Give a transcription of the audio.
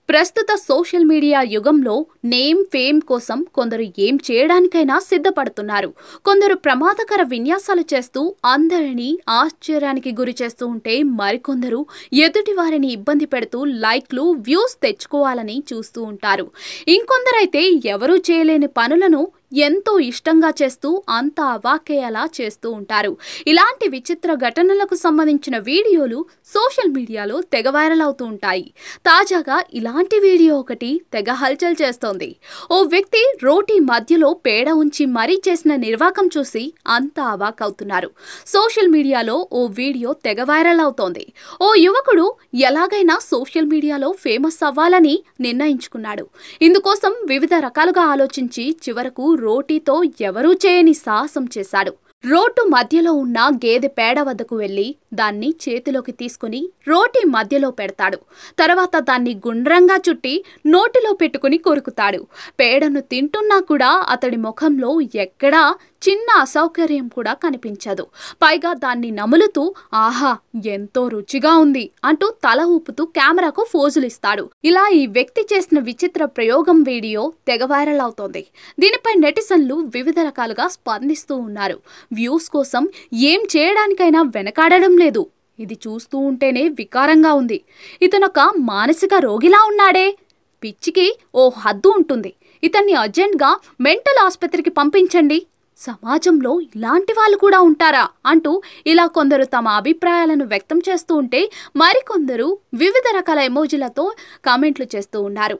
ప్రస్తుత social media యుగంలో name fame కోసం కొందరు ఏం చేయడానికైనా సిద్ధపడుతున్నారు. కొందరు ప్రమాదకర విన్యాసాలు చేస్తూ అందరినీ ఆశ్చర్యానికి గురి చేస్తూ ఉంటే మరికొందరు ఎదుటి వారిని ఇబ్బంది పెడుతూ లైక్లు వ్యూస్ తెచ్చుకోవాలని చూస్తూ ఉంటారు. ఇంకొందరైతే ఎవరూ చేయలేని పనులను ఎంతో ఇష్టంగా చేస్తూ అంతా అవాక్కేలా చేస్తూ ఉంటారు. ఇలాంటి విచిత్ర ఘటనలకు సంబంధించిన వీడియోలు సోషల్ మీడియాలో తెగ వైరల్ అవుతూ ఉంటాయి. తాజాగా ఇలాంటి వీడియో ఒకటి తెగ హల్చల్ చేస్తోంది. ఓ వ్యక్తి రోటీ మధ్యలో పేడ ఉంచి మరీ చేసిన నిర్వాకం చూసి అంతా అవాక్ అవుతున్నారు. సోషల్ మీడియాలో ఓ వీడియో తెగ వైరల్ అవుతోంది. ఓ యువకుడు ఎలాగైనా సోషల్ మీడియాలో ఫేమస్ అవ్వాలని నిర్ణయించుకున్నాడు. ఇందుకోసం వివిధ రకాలుగా ఆలోచించి చివరకు రోటీతో ఎవరూ చేయని సాహసం చేశాడు. రోడ్డు మధ్యలో ఉన్న గేదె పేడ వద్దకు వెళ్లి దాన్ని చేతిలోకి తీసుకుని రోటీ మధ్యలో పెడతాడు. తర్వాత దాన్ని గుండ్రంగా చుట్టి నోటిలో పెట్టుకుని కొరుకుతాడు. పేడను తింటున్నా కూడా అతడి ముఖంలో ఎక్కడా చిన్న అసౌకర్యం కూడా కనిపించదు. పైగా దాన్ని నములుతూ ఆహా ఎంతో రుచిగా ఉంది అంటూ తల ఊపుతూ కెమెరాకు ఫోజులిస్తాడు. ఇలా ఈ వ్యక్తి చేసిన విచిత్ర ప్రయోగం వీడియో తెగ వైరల్ అవుతోంది. దీనిపై నెటిజన్లు వివిధ రకాలుగా స్పందిస్తూ ఉన్నారు. వ్యూస్ కోసం ఏం చేయడానికైనా వెనకాడడం లేదు. ఇది చూస్తూ ఉంటేనే వికారంగా ఉంది. ఇతనొక మానసిక రోగిలా ఉన్నాడే. పిచ్చికి ఓ హద్దు ఉంటుంది. ఇతన్ని అర్జెంట్గా మెంటల్ ఆసుపత్రికి పంపించండి. సమాజంలో ఇలాంటి వాళ్ళు కూడా ఉంటారా అంటూ ఇలా కొందరు తమ అభిప్రాయాలను వ్యక్తం చేస్తూ ఉంటే మరికొందరు వివిధ రకాల ఎమోజీలతో కామెంట్లు చేస్తూ ఉన్నారు.